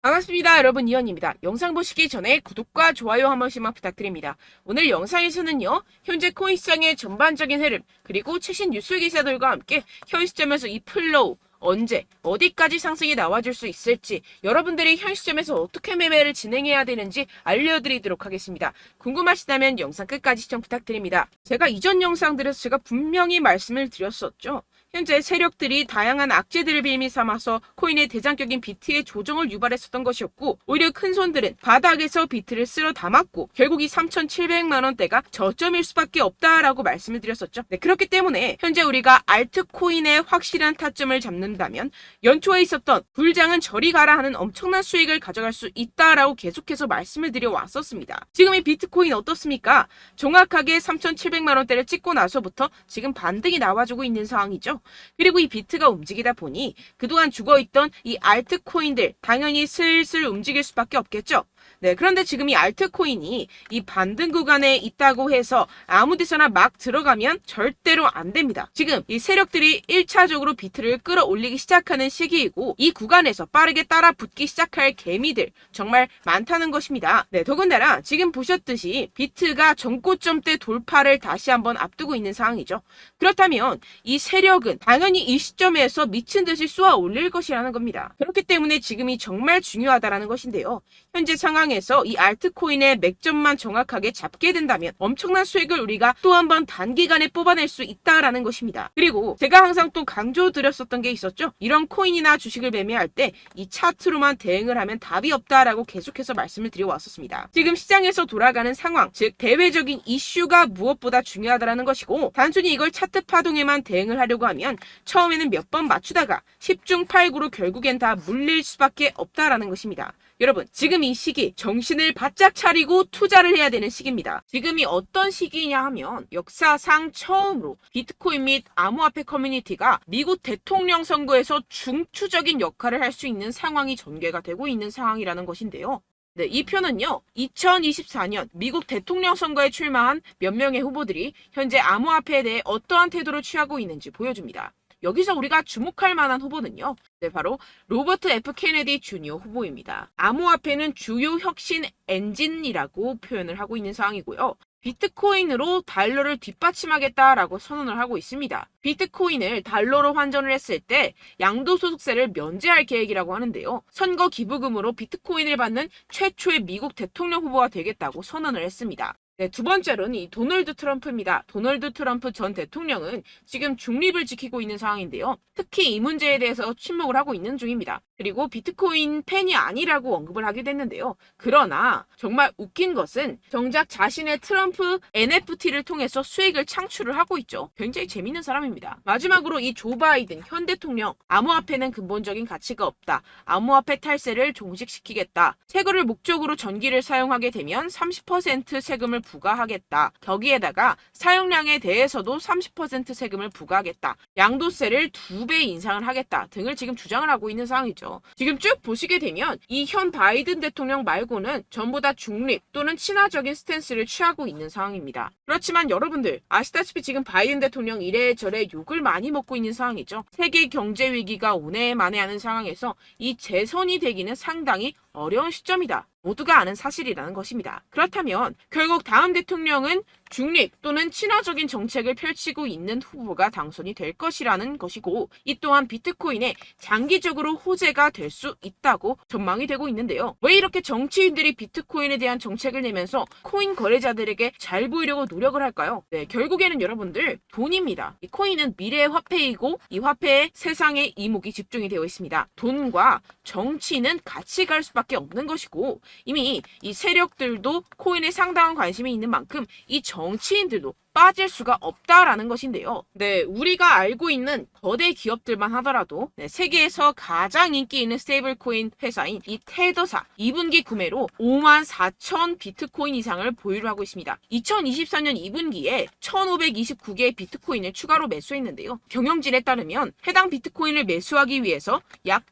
반갑습니다. 여러분, 이현입니다. 영상 보시기 전에 구독과 좋아요 한 번씩만 부탁드립니다. 오늘 영상에서는요, 현재 코인 시장의 전반적인 흐름, 그리고 최신 뉴스 기사들과 함께 현 시점에서 이 플로우, 언제, 어디까지 상승이 나와줄 수 있을지, 여러분들이 현 시점에서 어떻게 매매를 진행해야 되는지 알려드리도록 하겠습니다. 궁금하시다면 영상 끝까지 시청 부탁드립니다. 제가 이전 영상들에서 제가 분명히 말씀을 드렸었죠. 현재 세력들이 다양한 악재들을 빌미 삼아서 코인의 대장격인 비트의 조정을 유발했었던 것이었고, 오히려 큰 손들은 바닥에서 비트를 쓸어 담았고 결국 이 3,700만 원대가 저점일 수밖에 없다라고 말씀을 드렸었죠. 네, 그렇기 때문에 현재 우리가 알트코인의 확실한 타점을 잡는다면 연초에 있었던 불장은 저리 가라 하는 엄청난 수익을 가져갈 수 있다라고 계속해서 말씀을 드려왔었습니다. 지금 이 비트코인 어떻습니까? 정확하게 3,700만 원대를 찍고 나서부터 지금 반등이 나와주고 있는 상황이죠. 그리고 이 비트가 움직이다 보니 그동안 죽어있던 이 알트코인들 당연히 슬슬 움직일 수밖에 없겠죠. 네, 그런데 지금 이 알트코인이 이 반등 구간에 있다고 해서 아무 데서나 막 들어가면 절대로 안 됩니다. 지금 이 세력들이 1차적으로 비트를 끌어올리기 시작하는 시기이고, 이 구간에서 빠르게 따라 붙기 시작할 개미들 정말 많다는 것입니다. 네, 더군다나 지금 보셨듯이 비트가 전고점대 돌파를 다시 한번 앞두고 있는 상황이죠. 그렇다면 이 세력은 당연히 이 시점에서 미친 듯이 쏘아 올릴 것이라는 겁니다. 그렇기 때문에 지금이 정말 중요하다라는 것인데요. 현재 상황에서 이 알트코인의 맥점만 정확하게 잡게 된다면 엄청난 수익을 우리가 또 한 번 단기간에 뽑아낼 수 있다라는 것입니다. 그리고 제가 항상 또 강조드렸었던 게 있었죠. 이런 코인이나 주식을 매매할 때 이 차트로만 대응을 하면 답이 없다라고 계속해서 말씀을 드려왔었습니다. 지금 시장에서 돌아가는 상황, 즉 대외적인 이슈가 무엇보다 중요하다라는 것이고, 단순히 이걸 차트 파동에만 대응을 하려고 하면 처음에는 몇 번 맞추다가 10중 8구로 결국엔 다 물릴 수밖에 없다라는 것입니다. 여러분, 지금 이 시기 정신을 바짝 차리고 투자를 해야 되는 시기입니다. 지금이 어떤 시기냐 하면 역사상 처음으로 비트코인 및 암호화폐 커뮤니티가 미국 대통령 선거에서 중추적인 역할을 할 수 있는 상황이 전개가 되고 있는 상황이라는 것인데요. 네, 이 표는요, 2024년 미국 대통령 선거에 출마한 몇 명의 후보들이 현재 암호화폐에 대해 어떠한 태도를 취하고 있는지 보여줍니다. 여기서 우리가 주목할 만한 후보는요, 네, 바로 로버트 F 케네디 주니어 후보입니다. 암호화폐는 주요 혁신 엔진이라고 표현을 하고 있는 상황이고요. 비트코인으로 달러를 뒷받침하겠다라고 선언을 하고 있습니다. 비트코인을 달러로 환전을 했을 때 양도소득세를 면제할 계획이라고 하는데요. 선거 기부금으로 비트코인을 받는 최초의 미국 대통령 후보가 되겠다고 선언을 했습니다. 네, 두 번째로는 이 도널드 트럼프입니다. 도널드 트럼프 전 대통령은 지금 중립을 지키고 있는 상황인데요. 특히 이 문제에 대해서 침묵을 하고 있는 중입니다. 그리고 비트코인 팬이 아니라고 언급을 하게 됐는데요. 그러나 정말 웃긴 것은 정작 자신의 트럼프 NFT를 통해서 수익을 창출을 하고 있죠. 굉장히 재밌는 사람입니다. 마지막으로 이 조 바이든 현 대통령, 암호화폐는 근본적인 가치가 없다. 암호화폐 탈세를 종식시키겠다. 세금을 목적으로 전기를 사용하게 되면 30% 세금을 부과하겠다. 거기에다가 사용량에 대해서도 30% 세금을 부과하겠다. 양도세를 2배 인상을 하겠다 등을 지금 주장을 하고 있는 상황이죠. 지금 쭉 보시게 되면 이 현 바이든 대통령 말고는 전부 다 중립 또는 친화적인 스탠스를 취하고 있는 상황입니다. 그렇지만 여러분들 아시다시피 지금 바이든 대통령 이래저래 욕을 많이 먹고 있는 상황이죠. 세계 경제 위기가 오네 만에 하는 상황에서 이 재선이 되기는 상당히 어려운 시점이다. 모두가 아는 사실이라는 것입니다. 그렇다면 결국 다음 대통령은 중립 또는 친화적인 정책을 펼치고 있는 후보가 당선이 될 것이라는 것이고, 이 또한 비트코인에 장기적으로 호재가 될 수 있다고 전망이 되고 있는데요. 왜 이렇게 정치인들이 비트코인에 대한 정책을 내면서 코인 거래자들에게 잘 보이려고 노력을 할까요? 네, 결국에는 여러분들 돈입니다. 이 코인은 미래의 화폐이고 이 화폐에 세상의 이목이 집중이 되어 있습니다. 돈과 정치는 같이 갈 수밖에 없는 것이고, 이미 이 세력들도 코인에 상당한 관심이 있는 만큼 이 정치인들도 빠질 수가 없다라는 것인데요. 네, 우리가 알고 있는 거대 기업들만 하더라도 세계에서 가장 인기 있는 스테이블 코인 회사인 이 테더사 2분기 구매로 54,000 비트코인 이상을 보유를 하고 있습니다. 2024년 2분기에 1,529개의 비트코인을 추가로 매수했는데요. 경영진에 따르면 해당 비트코인을 매수하기 위해서 약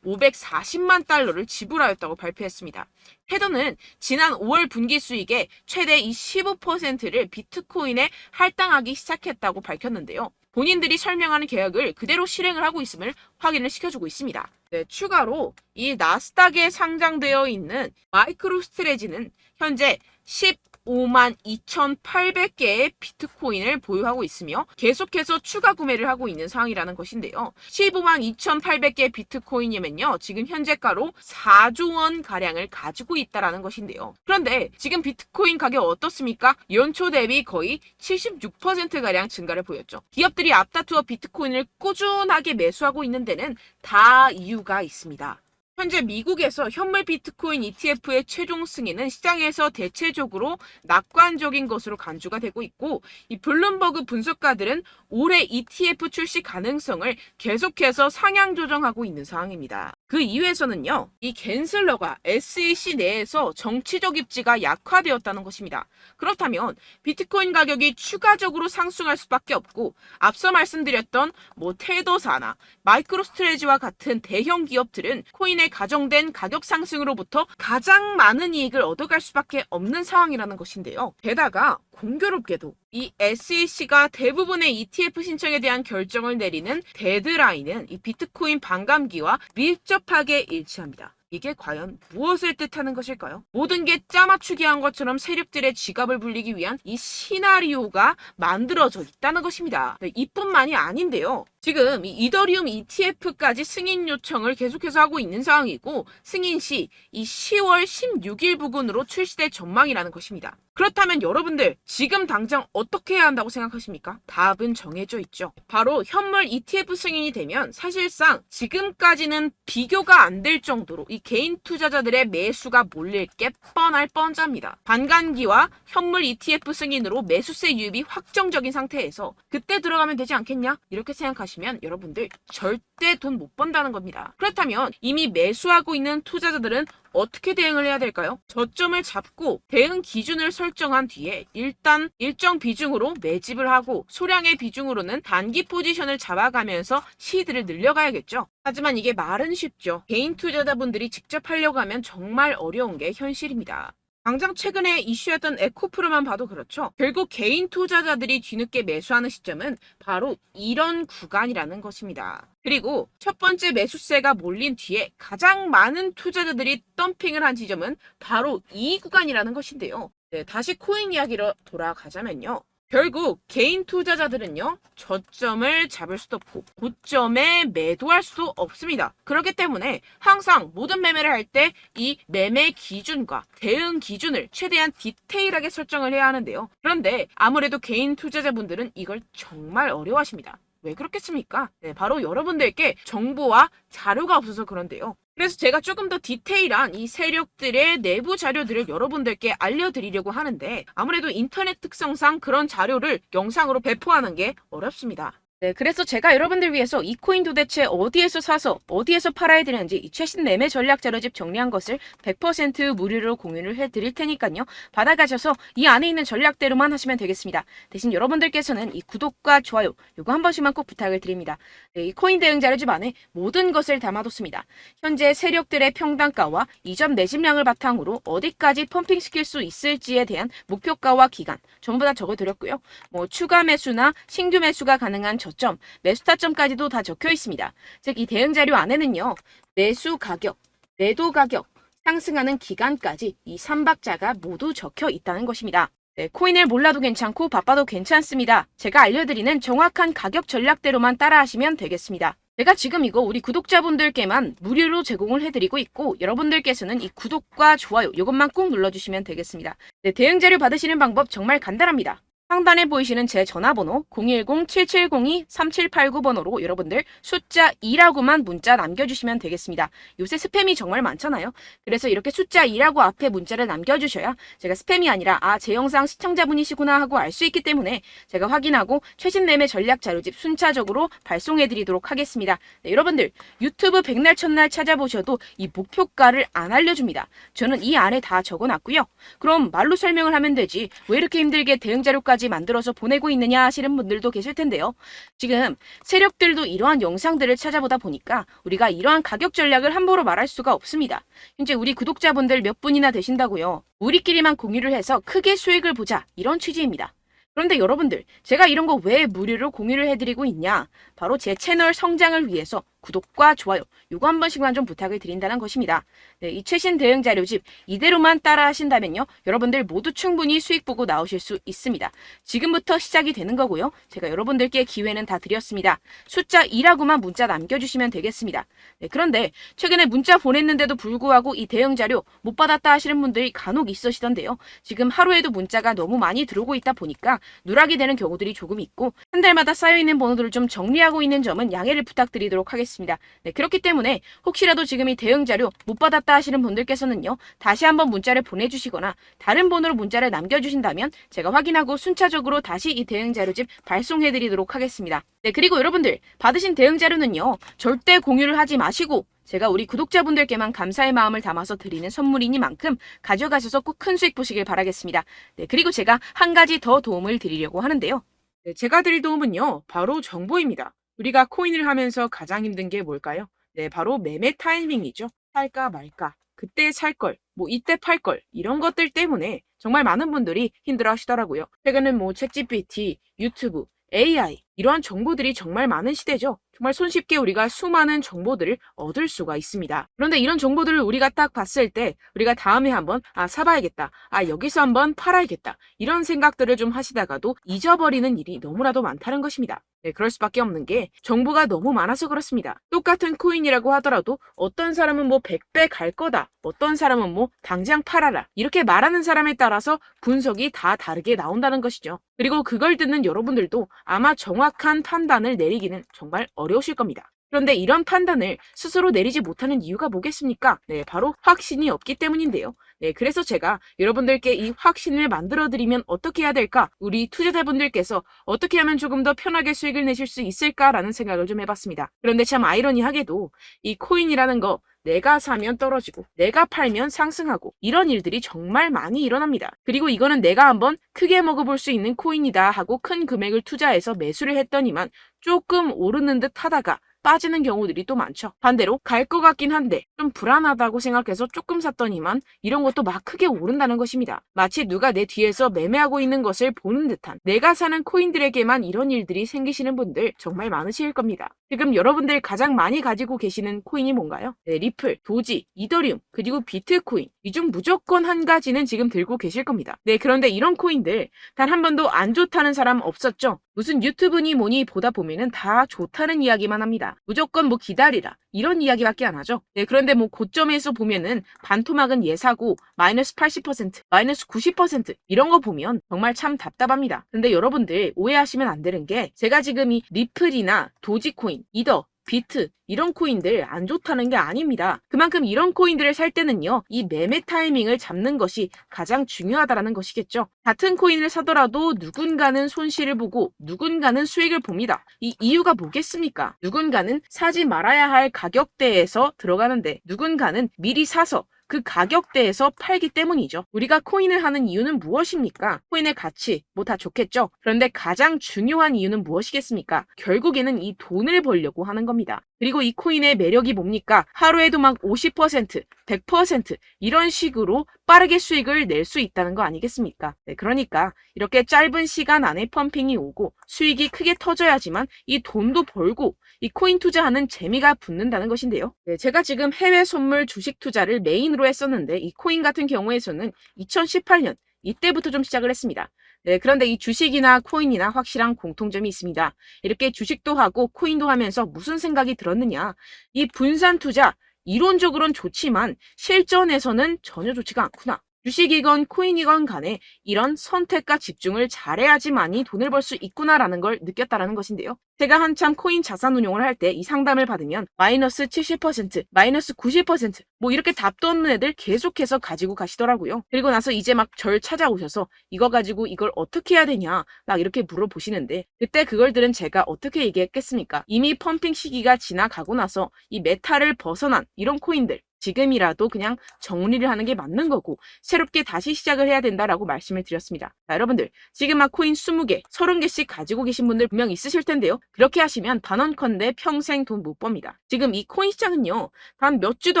4,540만 달러를 지불하였다고 발표했습니다. 테더는 지난 5월 분기 수익의 최대 15%를 비트코인에 할당하기 시작했다고 밝혔는데요. 본인들이 설명하는 계약을 그대로 실행을 하고 있음을 확인을 시켜주고 있습니다. 네, 추가로 이 나스닥에 상장되어 있는 마이크로스트레지는 현재 15만 2,800개의 비트코인을 보유하고 있으며 계속해서 추가 구매를 하고 있는 상황이라는 것인데요. 15만 2,800개의 비트코인이면요. 지금 현재가로 4조 원 가량을 가지고 있다라는 것인데요. 그런데 지금 비트코인 가격 어떻습니까? 연초 대비 거의 76% 가량 증가를 보였죠. 기업들이 앞다투어 비트코인을 꾸준하게 매수하고 있는 데는 다 이유가 있습니다. 현재 미국에서 현물 비트코인 ETF의 최종 승인은 시장에서 대체적으로 낙관적인 것으로 간주가 되고 있고, 이 블룸버그 분석가들은 올해 ETF 출시 가능성을 계속해서 상향 조정하고 있는 상황입니다. 그 이유에서는요, 이 갠슬러가 SEC 내에서 정치적 입지가 약화되었다는 것입니다. 그렇다면 비트코인 가격이 추가적으로 상승할 수밖에 없고, 앞서 말씀드렸던 테더사나 마이크로스트레지와 같은 대형 기업들은 코인의 가정된 가격 상승으로부터 가장 많은 이익을 얻어갈 수밖에 없는 상황이라는 것인데요. 게다가 공교롭게도 이 SEC가 대부분의 ETF 신청에 대한 결정을 내리는 데드라인은 이 비트코인 반감기와 밀접하게 일치합니다. 이게 과연 무엇을 뜻하는 것일까요? 모든 게 짜맞추기 한 것처럼 세력들의 지갑을 불리기 위한 이 시나리오가 만들어져 있다는 것입니다. 네, 이뿐만이 아닌데요. 지금 이 이더리움 ETF까지 승인 요청을 계속해서 하고 있는 상황이고, 승인 시 이 10월 16일 부근으로 출시될 전망이라는 것입니다. 그렇다면 여러분들 지금 당장 어떻게 해야 한다고 생각하십니까? 답은 정해져 있죠. 바로 현물 ETF 승인이 되면 사실상 지금까지는 비교가 안 될 정도로 이 개인 투자자들의 매수가 몰릴 게 뻔할 뻔잡니다. 반감기와 현물 ETF 승인으로 매수세 유입이 확정적인 상태에서 그때 들어가면 되지 않겠냐? 이렇게 생각하시면 여러분들 절대 돈 못 번다는 겁니다. 그렇다면 이미 매수하고 있는 투자자들은 어떻게 대응을 해야 될까요? 저점을 잡고 대응 기준을 설정한 뒤에 일단 일정 비중으로 매집을 하고 소량의 비중으로는 단기 포지션을 잡아가면서 시드를 늘려가야겠죠. 하지만 이게 말은 쉽죠. 개인 투자자분들이 직접 하려고 하면 정말 어려운 게 현실입니다. 당장 최근에 이슈였던 에코프로만 봐도 그렇죠. 결국 개인 투자자들이 뒤늦게 매수하는 시점은 바로 이런 구간이라는 것입니다. 그리고 첫 번째 매수세가 몰린 뒤에 가장 많은 투자자들이 덤핑을 한 지점은 바로 이 구간이라는 것인데요. 네, 다시 코인 이야기로 돌아가자면요. 결국 개인 투자자들은요, 저점을 잡을 수도 없고 고점에 매도할 수도 없습니다. 그렇기 때문에 항상 모든 매매를 할 때 이 매매 기준과 대응 기준을 최대한 디테일하게 설정을 해야 하는데요. 그런데 아무래도 개인 투자자분들은 이걸 정말 어려워하십니다. 왜 그렇겠습니까? 네, 바로 여러분들께 정보와 자료가 없어서 그런데요. 그래서 제가 조금 더 디테일한 이 세력들의 내부 자료들을 여러분들께 알려드리려고 하는데, 아무래도 인터넷 특성상 그런 자료를 영상으로 배포하는 게 어렵습니다. 네, 그래서 제가 여러분들 위해서 이 코인 도대체 어디에서 사서 어디에서 팔아야 되는지 이 최신 매매 전략 자료집 정리한 것을 100% 무료로 공유를 해드릴 테니까요. 받아가셔서 이 안에 있는 전략대로만 하시면 되겠습니다. 대신 여러분들께서는 이 구독과 좋아요 요거 한 번씩만 꼭 부탁을 드립니다. 네, 이 코인 대응 자료집 안에 모든 것을 담아뒀습니다. 현재 세력들의 평단가와 이점 내집량을 바탕으로 어디까지 펌핑시킬 수 있을지에 대한 목표가와 기간 전부 다 적어드렸고요. 추가 매수나 신규 매수가 가능한 저점, 매수 타점까지도 다 적혀 있습니다. 즉, 이 대응 자료 안에는요, 매수 가격, 매도 가격, 상승하는 기간까지 이 3박자가 모두 적혀 있다는 것입니다. 네, 코인을 몰라도 괜찮고 바빠도 괜찮습니다. 제가 알려드리는 정확한 가격 전략대로만 따라하시면 되겠습니다. 제가 지금 이거 우리 구독자분들께만 무료로 제공을 해드리고 있고, 여러분들께서는 이 구독과 좋아요 이것만 꼭 눌러주시면 되겠습니다. 네, 대응 자료 받으시는 방법 정말 간단합니다. 상단에 보이시는 제 전화번호 010-7702-3789번호로 여러분들 숫자 2라고만 문자 남겨주시면 되겠습니다. 요새 스팸이 정말 많잖아요. 그래서 이렇게 숫자 2라고 앞에 문자를 남겨주셔야 제가 스팸이 아니라 제 영상 시청자분이시구나 하고 알 수 있기 때문에 제가 확인하고 최신 매매 전략 자료집 순차적으로 발송해드리도록 하겠습니다. 네, 여러분들 유튜브 백날 첫날 찾아보셔도 이 목표가를 안 알려줍니다. 저는 이 안에 다 적어놨고요. 그럼 말로 설명을 하면 되지 왜 이렇게 힘들게 대응 자료까지 만들어서 보내고 있느냐 하시는 분들도 계실 텐데요. 지금 세력들도 이러한 영상들을 찾아보다 보니까 우리가 이러한 가격 전략을 함부로 말할 수가 없습니다. 현재 우리 구독자분들 몇 분이나 되신다고요. 우리끼리만 공유를 해서 크게 수익을 보자 이런 취지입니다. 그런데 여러분들, 제가 이런 거 왜 무료로 공유를 해드리고 있냐? 바로 제 채널 성장을 위해서 구독과 좋아요, 요거 한 번씩만 좀 부탁을 드린다는 것입니다. 네, 이 최신 대응 자료집 이대로만 따라 하신다면요, 여러분들 모두 충분히 수익 보고 나오실 수 있습니다. 지금부터 시작이 되는 거고요. 제가 여러분들께 기회는 다 드렸습니다. 숫자 2라고만 문자 남겨주시면 되겠습니다. 네, 그런데 최근에 문자 보냈는데도 불구하고 이 대응 자료 못 받았다 하시는 분들이 간혹 있으시던데요. 지금 하루에도 문자가 너무 많이 들어오고 있다 보니까 누락이 되는 경우들이 조금 있고, 한 달마다 쌓여있는 번호들을 좀 정리하고 있는 점은 양해를 부탁드리도록 하겠습니다. 네, 그렇기 때문에 혹시라도 지금 이 대응 자료 못 받았다 하시는 분들께서는요, 다시 한번 문자를 보내주시거나 다른 번호로 문자를 남겨주신다면 제가 확인하고 순차적으로 다시 이 대응 자료집 발송해드리도록 하겠습니다. 네, 그리고 여러분들 받으신 대응 자료는요, 절대 공유를 하지 마시고 제가 우리 구독자분들께만 감사의 마음을 담아서 드리는 선물이니만큼 가져가셔서 꼭 큰 수익 보시길 바라겠습니다. 네, 그리고 제가 한 가지 더 도움을 드리려고 하는데요. 네, 제가 드릴 도움은요, 바로 정보입니다. 우리가 코인을 하면서 가장 힘든 게 뭘까요? 네, 바로 매매 타이밍이죠. 살까 말까, 그때 살 걸, 뭐 이때 팔 걸, 이런 것들 때문에 정말 많은 분들이 힘들어 하시더라고요. 최근은 뭐 챗GPT, 유튜브, AI, 이러한 정보들이 정말 많은 시대죠. 정말 손쉽게 우리가 수많은 정보들을 얻을 수가 있습니다. 그런데 이런 정보들을 우리가 딱 봤을 때 우리가 다음에 한번 사봐야겠다, 여기서 한번 팔아야겠다, 이런 생각들을 좀 하시다가도 잊어버리는 일이 너무나도 많다는 것입니다. 네, 그럴 수밖에 없는 게 정보가 너무 많아서 그렇습니다. 똑같은 코인이라고 하더라도 어떤 사람은 뭐 100배 갈 거다, 어떤 사람은 뭐 당장 팔아라, 이렇게 말하는 사람에 따라서 분석이 다 다르게 나온다는 것이죠. 그리고 그걸 듣는 여러분들도 아마 정확한 판단을 내리기는 정말 어려우실 겁니다. 그런데 이런 판단을 스스로 내리지 못하는 이유가 뭐겠습니까? 네, 바로 확신이 없기 때문인데요. 네, 그래서 제가 여러분들께 이 확신을 만들어드리면 어떻게 해야 될까? 우리 투자자분들께서 어떻게 하면 조금 더 편하게 수익을 내실 수 있을까라는 생각을 좀 해봤습니다. 그런데 참 아이러니하게도 이 코인이라는 거, 내가 사면 떨어지고 내가 팔면 상승하고, 이런 일들이 정말 많이 일어납니다. 그리고 이거는 내가 한번 크게 먹어볼 수 있는 코인이다 하고 큰 금액을 투자해서 매수를 했더니만 조금 오르는 듯 하다가 빠지는 경우들이 또 많죠. 반대로 갈 것 같긴 한데 좀 불안하다고 생각해서 조금 샀더니만 이런 것도 막 크게 오른다는 것입니다. 마치 누가 내 뒤에서 매매하고 있는 것을 보는 듯한, 내가 사는 코인들에게만 이런 일들이 생기시는 분들 정말 많으실 겁니다. 지금 여러분들 가장 많이 가지고 계시는 코인이 뭔가요? 네, 리플, 도지, 이더리움, 그리고 비트코인, 이 중 무조건 한 가지는 지금 들고 계실 겁니다. 네, 그런데 이런 코인들 단 한 번도 안 좋다는 사람 없었죠? 무슨 유튜브니 뭐니 보다 보면은 다 좋다는 이야기만 합니다. 무조건 뭐 기다리라, 이런 이야기밖에 안 하죠. 네, 그런데 뭐 고점에서 보면은 반토막은 예사고 마이너스 80%, 마이너스 90% 이런 거 보면 정말 참 답답합니다. 근데 여러분들 오해하시면 안 되는 게, 제가 지금 이 리플이나 도지코인, 이더, 비트, 이런 코인들 안 좋다는 게 아닙니다. 그만큼 이런 코인들을 살 때는요, 이 매매 타이밍을 잡는 것이 가장 중요하다는 것이겠죠. 같은 코인을 사더라도 누군가는 손실을 보고 누군가는 수익을 봅니다. 이 이유가 뭐겠습니까? 누군가는 사지 말아야 할 가격대에서 들어가는데 누군가는 미리 사서 그 가격대에서 팔기 때문이죠. 우리가 코인을 하는 이유는 무엇입니까? 코인의 가치, 뭐 다 좋겠죠. 그런데 가장 중요한 이유는 무엇이겠습니까? 결국에는 이 돈을 벌려고 하는 겁니다. 그리고 이 코인의 매력이 뭡니까? 하루에도 막 50%, 100% 이런 식으로 빠르게 수익을 낼 수 있다는 거 아니겠습니까? 네, 그러니까 이렇게 짧은 시간 안에 펌핑이 오고 수익이 크게 터져야지만 이 돈도 벌고 이 코인 투자하는 재미가 붙는다는 것인데요. 네, 제가 지금 해외 선물 주식 투자를 메인으로 했었는데 이 코인 같은 경우에서는 2018년 이때부터 좀 시작을 했습니다. 네, 그런데 이 주식이나 코인이나 확실한 공통점이 있습니다. 이렇게 주식도 하고 코인도 하면서 무슨 생각이 들었느냐? 이 분산 투자, 이론적으로는 좋지만 실전에서는 전혀 좋지가 않구나. 주식이건 코인이건 간에 이런 선택과 집중을 잘해야지만이 돈을 벌 수 있구나라는 걸 느꼈다라는 것인데요. 제가 한참 코인 자산 운용을 할 때 이 상담을 받으면 마이너스 70%, 마이너스 90%, 뭐 이렇게 답도 없는 애들 계속해서 가지고 가시더라고요. 그리고 나서 이제 막 절 찾아오셔서 이거 가지고 이걸 어떻게 해야 되냐 막 이렇게 물어보시는데, 그때 그걸 들은 제가 어떻게 얘기했겠습니까? 이미 펌핑 시기가 지나가고 나서 이 메타를 벗어난 이런 코인들, 지금이라도 그냥 정리를 하는 게 맞는 거고 새롭게 다시 시작을 해야 된다라고 말씀을 드렸습니다. 자, 여러분들 지금 막 코인 20개, 30개씩 가지고 계신 분들 분명 있으실 텐데요. 그렇게 하시면 단언컨대 평생 돈 못 법니다. 지금 이 코인 시장은요. 단 몇 주도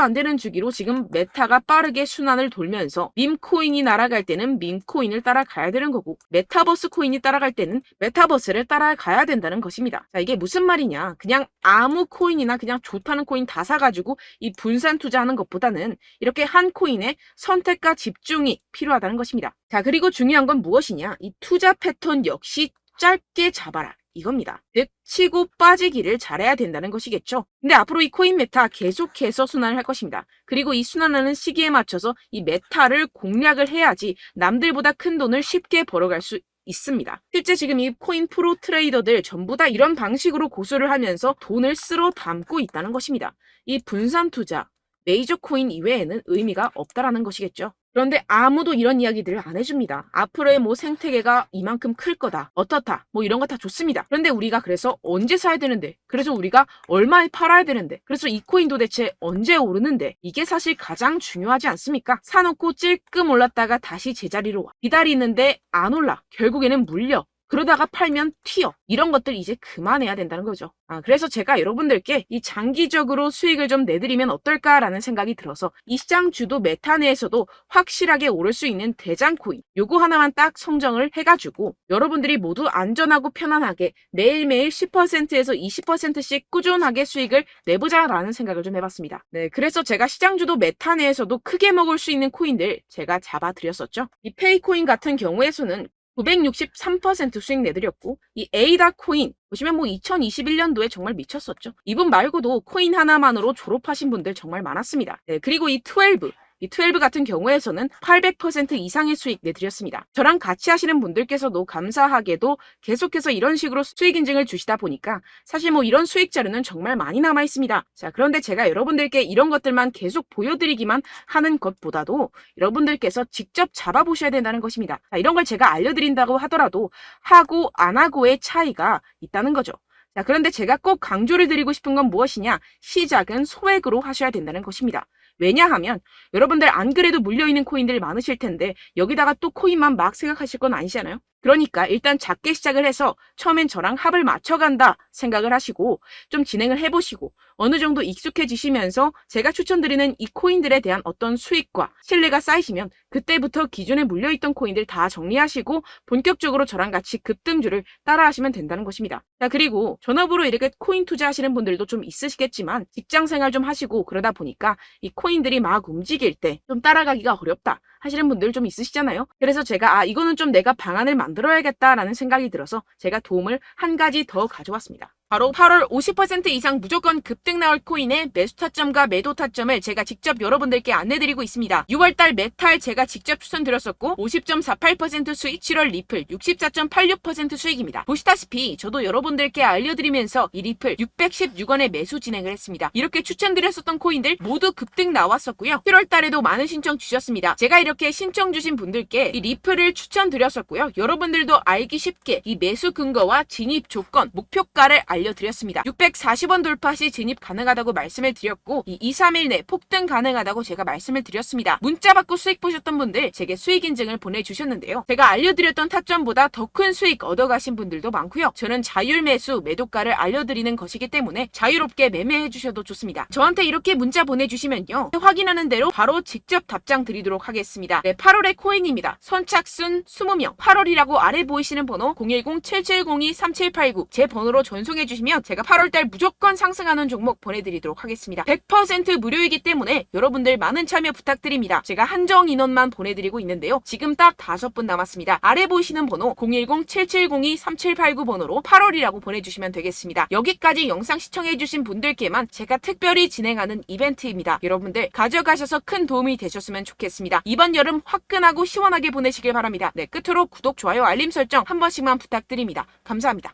안 되는 주기로 지금 메타가 빠르게 순환을 돌면서 밈코인이 날아갈 때는 밈코인을 따라가야 되는 거고 메타버스 코인이 따라갈 때는 메타버스를 따라가야 된다는 것입니다. 자, 이게 무슨 말이냐. 그냥 아무 코인이나 그냥 좋다는 코인 다 사가지고 이 분산 투자하는 것보다는 이렇게 한 코인에 선택과 집중이 필요하다는 것입니다. 자, 그리고 중요한 건 무엇이냐. 이 투자 패턴 역시 짧게 잡아라. 이겁니다. 즉 치고 빠지기를 잘해야 된다는 것이겠죠. 근데 앞으로 이 코인 메타 계속해서 순환을 할 것입니다. 그리고 이 순환하는 시기에 맞춰서 이 메타를 공략을 해야지 남들보다 큰 돈을 쉽게 벌어갈 수 있습니다. 실제 지금 이 코인 프로 트레이더들 전부 다 이런 방식으로 고수를 하면서 돈을 쓸어 담고 있다는 것입니다. 이 분산 투자, 메이저 코인 이외에는 의미가 없다라는 것이겠죠. 그런데 아무도 이런 이야기들을 안 해줍니다. 앞으로의 뭐 생태계가 이만큼 클 거다. 어떻다. 뭐 이런 거 다 좋습니다. 그런데 우리가 그래서 언제 사야 되는데? 그래서 우리가 얼마에 팔아야 되는데? 그래서 이 코인도 대체 언제 오르는데? 이게 사실 가장 중요하지 않습니까? 사놓고 찔끔 올랐다가 다시 제자리로 와. 기다리는데 안 올라. 결국에는 물려. 그러다가 팔면 튀어. 이런 것들 이제 그만해야 된다는 거죠. 그래서 제가 여러분들께 이 장기적으로 수익을 좀 내드리면 어떨까라는 생각이 들어서 이 시장 주도 메타 내에서도 확실하게 오를 수 있는 대장 코인 요거 하나만 딱 선정을 해가지고 여러분들이 모두 안전하고 편안하게 매일매일 10%에서 20%씩 꾸준하게 수익을 내보자라는 생각을 좀 해봤습니다. 네, 그래서 제가 시장 주도 메타 내에서도 크게 먹을 수 있는 코인들 제가 잡아드렸었죠. 이 페이코인 같은 경우에서는 963% 수익 내드렸고 이 에이다 코인 보시면 뭐 2021년도에 정말 미쳤었죠. 이분 말고도 코인 하나만으로 졸업하신 분들 정말 많았습니다. 네, 그리고 이 12 같은 경우에서는 800% 이상의 수익 내드렸습니다. 저랑 같이 하시는 분들께서도 감사하게도 계속해서 이런 식으로 수익 인증을 주시다 보니까 사실 뭐 이런 수익 자료는 정말 많이 남아 있습니다. 자, 그런데 제가 여러분들께 이런 것들만 계속 보여드리기만 하는 것보다도 여러분들께서 직접 잡아보셔야 된다는 것입니다. 자, 이런 걸 제가 알려드린다고 하더라도 하고 안 하고의 차이가 있다는 거죠. 자, 그런데 제가 꼭 강조를 드리고 싶은 건 무엇이냐? 시작은 소액으로 하셔야 된다는 것입니다. 왜냐하면 여러분들 안 그래도 물려있는 코인들 많으실 텐데 여기다가 또 코인만 막 생각하실 건 아니잖아요. 그러니까 일단 작게 시작을 해서 처음엔 저랑 합을 맞춰간다 생각을 하시고 좀 진행을 해보시고 어느 정도 익숙해지시면서 제가 추천드리는 이 코인들에 대한 어떤 수익과 신뢰가 쌓이시면 그때부터 기존에 물려있던 코인들 다 정리하시고 본격적으로 저랑 같이 급등주를 따라하시면 된다는 것입니다. 자, 그리고 전업으로 이렇게 코인 투자하시는 분들도 좀 있으시겠지만 직장생활 좀 하시고 그러다 보니까 이 코인들이 막 움직일 때 좀 따라가기가 어렵다 하시는 분들 좀 있으시잖아요. 그래서 제가 이거는 좀 내가 방안을 만들어야겠다라는 생각이 들어서 제가 도움을 한 가지 더 가져왔습니다. 바로 8월 50% 이상 무조건 급등 나올 코인의 매수 타점과 매도 타점을 제가 직접 여러분들께 안내드리고 있습니다. 6월달 메탈 제가 직접 추천드렸었고 50.48% 수익, 7월 리플 64.86% 수익입니다. 보시다시피 저도 여러분들께 알려드리면서 이 리플 616원에 매수 진행을 했습니다. 이렇게 추천드렸었던 코인들 모두 급등 나왔었고요. 7월달에도 많은 신청 주셨습니다. 제가 이렇게 신청 주신 분들께 이 리플을 추천드렸었고요. 여러분들도 알기 쉽게 이 매수 근거와 진입 조건, 목표가를 알려드렸습니다. 640원 돌파 시 진입 가능하다고 말씀을 드렸고 이 2-3일 내 폭등 가능하다고 제가 말씀을 드렸습니다. 문자 받고 수익 보셨던 분들 제게 수익 인증을 보내주셨는데요. 제가 알려드렸던 타점보다 더 큰 수익 얻어가신 분들도 많고요. 저는 자율 매수 매도가를 알려드리는 것이기 때문에 자유롭게 매매해 주셔도 좋습니다. 저한테 이렇게 문자 보내주시면요. 확인하는 대로 바로 직접 답장 드리도록 하겠습니다. 네, 8월의 코인입니다. 선착순 20명 8월이라고 아래 보이시는 번호 010-7702-3789 제 번호로 전송해 주시면 제가 8월달 무조건 상승하는 종목 보내드리도록 하겠습니다. 100% 무료이기 때문에 여러분들 많은 참여 부탁드립니다. 제가 한정 인원만 보내드리고 있는데요. 지금 딱 5분 남았습니다. 아래 보이시는 번호 010-7702-3789 번호로 8월이라고 보내주시면 되겠습니다. 여기까지 영상 시청해주신 분들께만 제가 특별히 진행하는 이벤트입니다. 여러분들 가져가셔서 큰 도움이 되셨으면 좋겠습니다. 이번 여름 화끈하고 시원하게 보내시길 바랍니다. 네, 끝으로 구독, 좋아요, 알림 설정 한 번씩만 부탁드립니다. 감사합니다.